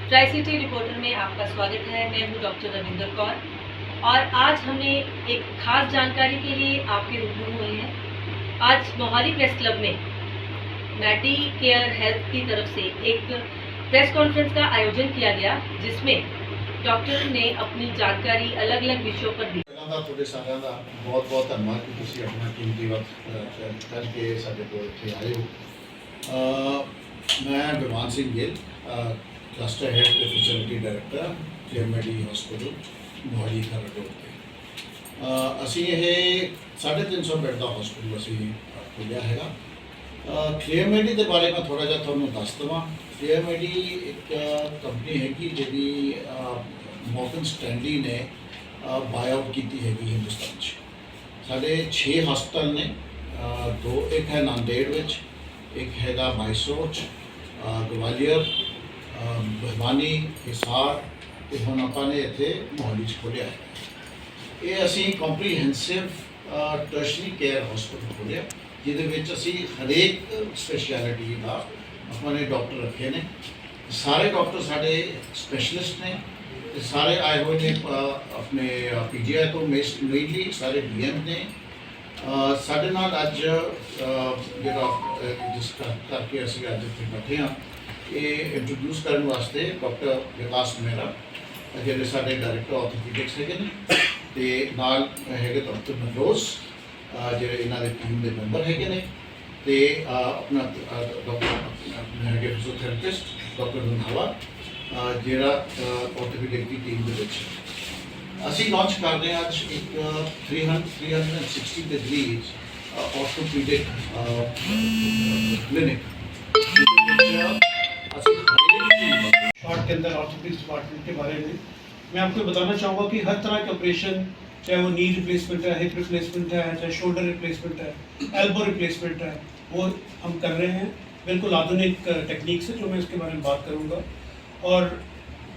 Tri city reporter में आपका स्वागत है। मैं हूं डॉक्टर रविंदर कौर और आज हमने एक खास जानकारी के लिए आपके रूबरू हुए हैं। आज मोहाली प्रेस क्लब में मैडी केयर हेल्थ की तरफ से एक प्रेस कॉन्फ्रेंस का आयोजन किया गया, जिसमें डॉक्टर ने अपनी जानकारी अलग अलग विषयों पर दी। ਤੁਹਾਡੇ ਸਾਰਿਆਂ ਦਾ ਬਹੁਤ-ਬਹੁਤ ਧੰਨਵਾਦ ਕਿ ਤੁਸੀਂ ਆਪਣਾ ਕੀਮਤੀ ਵਕਤ ਕੱਢ ਕੇ ਸਾਡੇ ਕੋਲ ਇੱਥੇ ਆਏ ਹੋ। ਮੈਂ ਵਿਮਾਨ ਸਿੰਘ ਗਿੱਲ, ਕਲਸਟਰ ਹੈਡ ਤੇ facility director JMD hospital Mohali Kharar road ਤੇ। ਅਸੀਂ ਇਹ 350 ਬੈੱਡ ਦਾ ਹਸਪੀਟਲ ਅਸੀਂ ਖੋਲ੍ਹਿਆ ਹੈਗਾ। ਕੇਐਮਡੀ ਦੇ ਬਾਰੇ ਮੈਂ ਥੋੜ੍ਹਾ ਜਿਹਾ ਤੁਹਾਨੂੰ ਦੱਸ ਦੇਵਾਂ। ਕੇਐਮਡੀ ਇੱਕ ਕੰਪਨੀ ਹੈਗੀ ਜਿਹੜੀ ਮੋਰਗਨ ਸਟੈਨਲੀ ਨੇ ਬਾਇਆਊਟ ਕੀਤੀ ਹੈਗੀ ਹਿੰਦੁਸਤਾਨ 'ਚ। ਸਾਡੇ 6 ਹਸਪਤਾਲ ਨੇ, ਇੱਕ ਹੈ ਨਾਂਦੇੜ ਵਿੱਚ, ਇੱਕ ਹੈਗਾ ਮਾਈਸੋਰ 'ਚ, ਗਵਾਲੀਅਰ, ਭਿਵਾਨੀ, ਹਿਸਾਰ ਤੇ ਹੁਣ ਆਪਾਂ ਨੇ ਇੱਥੇ ਮੋਹਾਲੀ 'ਚ ਖੋਲ੍ਹਿਆ ਹੈ। ਇਹ ਅਸੀਂ ਕੰਪਰੀਹੈਂਸਿਵ ਟਰਸ਼ਰੀ ਕੇਅਰ ਹਸਪੀਟਲ ਖੋਲ੍ਹਿਆ, ਜਿਹਦੇ ਵਿੱਚ ਅਸੀਂ ਹਰੇਕ ਸਪੈਸ਼ਲਿਟੀ ਦਾ ਆਪਾਂ ਨੇ ਡਾਕਟਰ ਰੱਖੇ ਨੇ। ਸਾਰੇ ਡਾਕਟਰ ਸਾਡੇ ਸਪੈਸ਼ਲਿਸਟ ਨੇ, सारे आए हुए ने अपने पीजीआई तो मेनली सारे डीएम ने। साढ़े नाल अज जो जिस करके असी अज इतने बैठे हाँ, ये इंट्रोड्यूस करने वास्ते डॉक्टर विकास मेहरा जोड़े साढ़े डायरैक्टर ऑर्थोपीडिक्स है, तो नाल है डॉक्टर मनोज जो इन्हों के टीम के मैंबर है, तो अपना डॉक्टर है फिजियोथेरेपिस्ट डॉक्टर रंधावा ਜਿਹੜਾ ऑर्थोपीडिक की टीम ਦੇ ਵਿੱਚ ਅਸੀਂ ਲਾਂਚ ਕਰ ਰਹੇ ਹਾਂ ਅੱਜ ਇੱਕ 360 डिग्रीज ऑर्थोपीडिक क्लिनिक। शॉर्ट के अंदर ऑर्थोपीडिक्स डिपार्टमेंट के बारे में मैं आपको बताना चाहूँगा कि हर तरह के ऑपरेशन, चाहे वो नी रिप्लेसमेंट है, हिप रिप्लेसमेंट है, चाहे शोल्डर रिप्लेसमेंट है, एल्बो रिप्लेसमेंट है, वो हम कर रहे हैं बिल्कुल आधुनिक टेक्निक से, जो मैं इसके बारे में बात करूँगा। और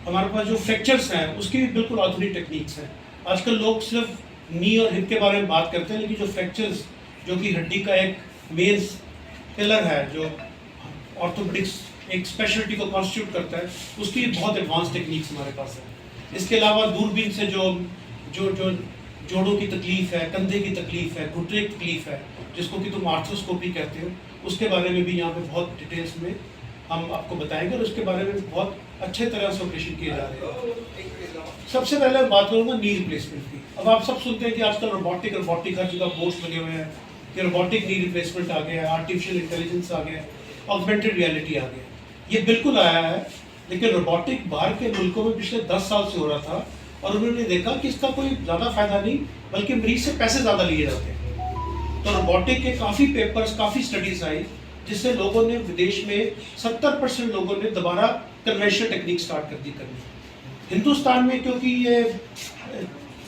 हमारे पास जो फ्रैक्चर्स हैं उसकी भी बिल्कुल आधुनिक टेक्निक्स हैं। आजकल लोग सिर्फ नी और हिप के बारे में बात करते हैं, लेकिन जो फ्रैक्चर्स जो कि हड्डी का एक मेन पिलर है, जो ऑर्थोपेडिक्स एक स्पेशलिटी को कॉन्स्टिट्यूट करता है, उसकी बहुत एडवांस टेक्निक्स हमारे पास है। इसके अलावा दूरबीन से जो जो जो जोड़ों की तकलीफ़ है, कंधे की तकलीफ़ है, घुटने की तकलीफ़ है, जिसको कि तुम आर्थ्रोस्कोपी कहते हो, उसके बारे में भी यहाँ पे बहुत डिटेल्स में हम आपको बताएंगे और उसके बारे में बहुत अच्छे तरह से ऑपरेशन किए जा रहे हैं। सबसे पहले मैं बात करूँगा नी रिप्लेसमेंट की। अब आप सब सुनते हैं कि आजकल रोबोटिक हर जगह पोस्ट बने हुए हैं कि रोबोटिक नी रिप्लेसमेंट आ गया है, आर्टिफिशियल इंटेलिजेंस आ गया है, ऑगमेंटेड रियलिटी आ गया है। ये बिल्कुल आया है, लेकिन रोबोटिक बाहर के मुल्कों में पिछले 10 साल से हो रहा था और उन्होंने देखा कि इसका कोई ज़्यादा फायदा नहीं, बल्कि मरीज से पैसे ज़्यादा लिए जाते हैं। तो रोबोटिक के काफ़ी पेपर्स, काफ़ी स्टडीज़ आई, जिससे लोगों ने विदेश में 70% लोगों ने दोबारा कन्वेंशनल टेक्निक स्टार्ट कर दी करनी। हिंदुस्तान में क्योंकि ये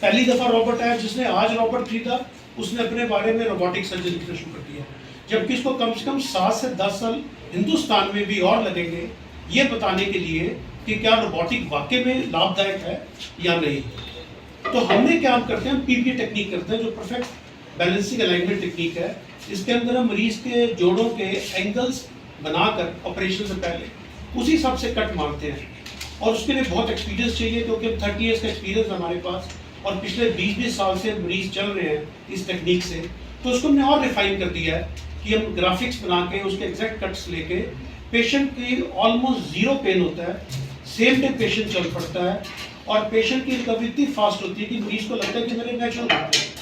पहली दफ़ा रोबोट है, जिसने आज रोबोट खरीदा उसने अपने बारे में रोबोटिक सर्जरी करना शुरू कर दिया, जबकि इसको कम से कम 7 से 10 साल हिंदुस्तान में भी और लगेंगे ये बताने के लिए कि क्या रोबोटिक वाकई में लाभदायक है या नहीं। तो हमने क्या करते हैं, हम पीपीए टेक्निक करते हैं, जो परफेक्ट बैलेंसिंग अलाइनमेंट टेक्निक है। इसके अंदर हम मरीज के जोड़ों के एंगल्स बनाकर ऑपरेशन से पहले उसी हिसाब से कट मारते हैं, और उसके लिए बहुत एक्सपीरियंस चाहिए, क्योंकि 30 ईयर्स का एक्सपीरियंस है हमारे पास और पिछले 20-20 साल से मरीज चल रहे हैं इस टेक्निक से। तो उसको हमने और रिफाइन कर दिया है कि हम ग्राफिक्स बना के उसके एग्जैक्ट कट्स लेके, पेशेंट की ऑलमोस्ट ज़ीरो पेन होता है, सेम डे पेशेंट चल पड़ता है और पेशेंट की रिकवरी इतनी फास्ट होती है कि मरीज को लगता है कि मेरे नेचुरल होते हैं।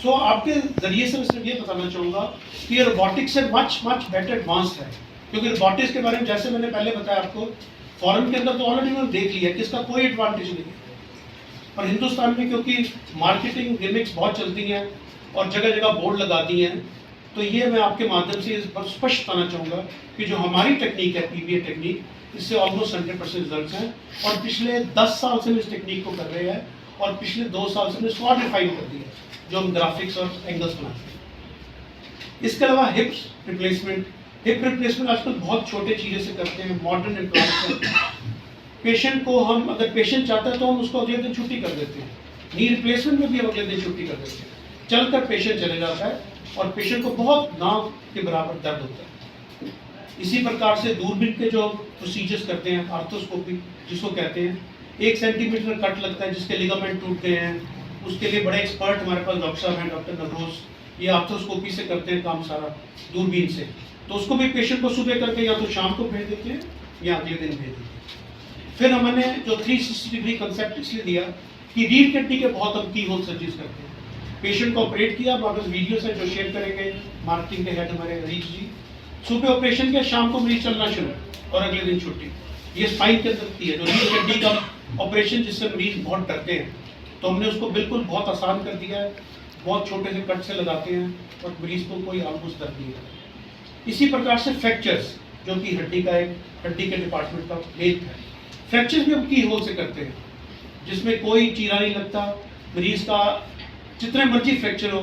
सो आपके ज़रिए से मैं सिर्फ ये बताना चाहूँगा कि ये रोबोटिक्स से मच बेटर एडवांस्ड है, क्योंकि रोबोटिक्स के बारे में जैसे मैंने पहले बताया आपको, फॉरेन के अंदर तो ऑलरेडी उन्होंने देख लिया कि इसका कोई एडवांटेज नहीं है, और हिंदुस्तान में क्योंकि मार्केटिंग गिमिक्स बहुत चलती हैं और जगह जगह बोर्ड लगा दिए हैं, तो ये मैं आपके माध्यम से स्पष्ट बताना चाहूँगा कि जो हमारी टेक्निक है पीपीए टेक्निक, इससे ऑलमोस्ट 100% रिजल्ट हैं, और पिछले 10 साल से हम इस टेक्निक को कर रहे हैं और पिछले 2 साल से हमने इसको और रिफाइन कर दिया, जो हम ग्राफिक्स और एंगल्स बनाते हैं। इसके अलावा हिप रिप्लेसमेंट आजकल बहुत छोटे चीज़ें से करते हैं, मॉडर्न इम्प्लांट्स हैं। पेशेंट को हम, अगर पेशेंट चाहता है तो हम उसको अगले दिन छुट्टी कर देते हैं, नी रिप्लेसमेंट में भी हम अगले दिन छुट्टी कर देते हैं, चलकर पेशेंट चले जाता है और पेशेंट को बहुत नाक के बराबर दर्द होता है। इसी प्रकार से दूरबीन के जो प्रोसीजर्स करते हैं, आर्थोस्कोपी जिसको कहते हैं, 1 सेंटीमीटर कट लगता है जिसके लिगामेंट टूट गए हैं, उसके लिए बड़े एक्सपर्ट हमारे पास डॉक्टर साहब हैं, डॉक्टर नवरोज, ये आर्थोस्कोपी से करते हैं काम सारा दूरबीन से। तो उसको भी पेशेंट को सुबह करके या तो शाम को भेज देते हैं या अगले दिन भेज देते हैं। फिर हमने जो 360 डिग्री कंसेप्ट इसलिए दिया कि रीढ़ की हड्डी के बहुत हम की होल सर्जरीज करते हैं। पेशेंट को ऑपरेट किया, हमारे पास वीडियोस है जो शेयर करेंगे मार्केटिंग के हेड हमारे हरीश जी। सुबह ऑपरेशन किया, शाम को मरीज चलना शुरू और अगले दिन छुट्टी। ये स्पाइन के अंदर होती है जो रीढ़ की हड्डी का ऑपरेशन, जिससे मरीज बहुत डरते हैं, तो हमने उसको बिल्कुल बहुत आसान कर दिया है। बहुत छोटे से कट से लगाते हैं और मरीज को कोई ऑलमोस्ट दर्द नहीं होता। इसी प्रकार से फ्रैक्चर्स, जो कि हड्डी के डिपार्टमेंट का हेल्थ है, फ्रैक्चर्स भी हम की होल से करते हैं, जिसमें कोई चीरा नहीं लगता। मरीज का जितने मर्जी फ्रैक्चर हो,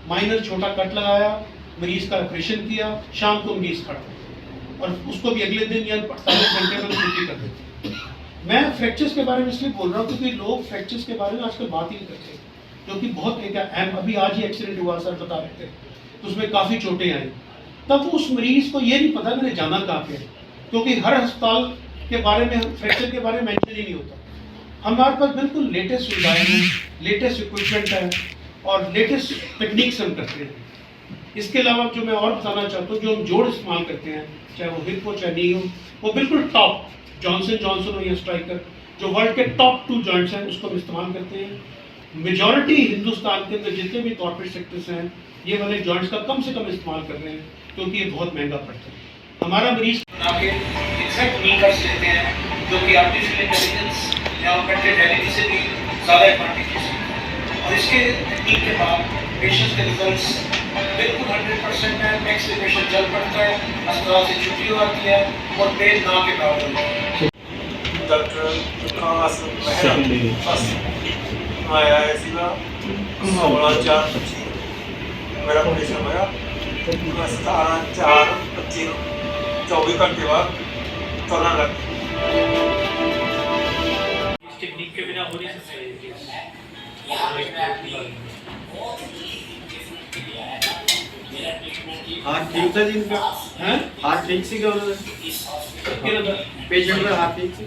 माइनर छोटा कट लगाया, मरीज का ऑपरेशन किया, शाम को मरीज खड़ा और उसको भी अगले दिन या 48 घंटे में छुट्टी कर देते। मैं फ्रैक्चर्स के बारे में इसलिए बोल रहा हूँ क्योंकि लोग फ्रैक्चर्स के बारे में आजकल बात ही नहीं करते, जो कि बहुत एक अहम। अभी आज ही एक्सीडेंट हुआ, सर बता रहे थे, तो उसमें काफ़ी चोटें आई। तब उस मरीज को ये नहीं पता मैंने जाना कहाँ पे है, क्योंकि हर अस्पताल के बारे में फ्रैक्चर के बारे में मेंशन ही नहीं होता। हमारे पास बिल्कुल लेटेस्ट सुविधाएं हैं, लेटेस्ट इक्विपमेंट है और लेटेस्ट टेक्निक्स हम करते हैं। इसके अलावा जो मैं और बताना चाहता हूँ, जो हम जोड़ इस्तेमाल करते हैं, चाहे वो हिप हो चाहे नी हो, वो बिल्कुल टॉप जॉनसन जॉनसन हो या स्ट्राइकर, जो वर्ल्ड के टॉप 2 जॉइंट्स हैं, उसको हम इस्तेमाल करते हैं। मेजॉरिटी हिंदुस्तान के अंदर जितने भी कॉर्पोरेट सेक्टर्स हैं, ये वाले जॉइंट्स का कम से कम इस्तेमाल कर रहे हैं, क्योंकि ये बहुत महंगा पड़ता है। हमारा मरीज आगे एग्जैक्ट नी कर्स लेते हैं, जो कि आर्टिफिशियल इंटेलिजेंस या ऑगमेंटेड रियलिटी से भी ज़्यादा एडवांटेजेस है। और इसके टेक्निक के बाद पेशेंट के रिजल्ट्स बिल्कुल 100% है। नेक्स्ट डे पेशेंट चल पड़ता है, अस्पताल से छुट्टी हो जाती है और पेन ना के बराबर होता है। डॉक्टर खास आया है सीधा 16/4/25 मेरा ऑपरेशन होया 17/4/25 24 घंटे बाद तुरना लग। इस टेक्निक के बिना हो नहीं सकता। हाथ ठीक था जिनका, हैं? हाथ ठीक से क्या होता है पेशेंट का हाथ ठीक से।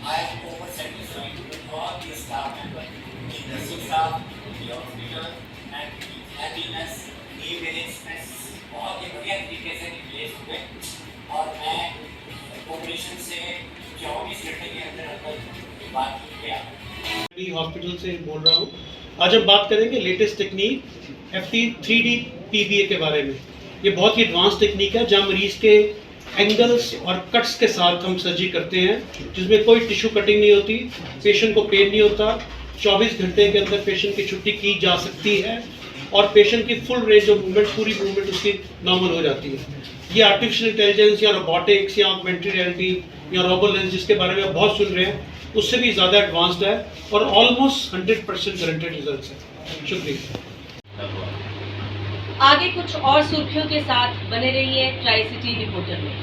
I am over satisfied with all the staff members, the nursing staff, the hospital, and the happiness, the management, बहुत ही बढ़िया तरीके से रिप्लेस हुए और मैं ऑपरेशन से 24 घंटे के अंदर बात किया। हॉस्पिटल से बोल रहा हूँ। आज हम बात करेंगे लेटेस्ट टेक्निक FT3D PBA के बारे में। ये बहुत ही एडवांस टेक्निक है, जहाँ मरीज के एंगल्स और कट्स के साथ हम सर्जरी करते हैं, जिसमें कोई टिश्यू कटिंग नहीं होती, पेशेंट को पेन नहीं होता। 24 घंटे के अंदर पेशेंट की छुट्टी की जा सकती है और पेशेंट की फुल रेंज ऑफ मूवमेंट, पूरी मूवमेंट उसकी नॉर्मल हो जाती है। ये आर्टिफिशियल इंटेलिजेंस या रोबोटिक्स या ऑगमेंटेड रियलिटी या रोबोलेंस, जिसके बारे में आप बहुत सुन रहे हैं, उससे भी ज़्यादा एडवांस्ड है और ऑलमोस्ट 100% गारंटेड रिजल्ट्स है। शुक्रिया। आगे कुछ और सुर्खियों के साथ बने रहिए ट्राई सिटी रिपोर्टर में।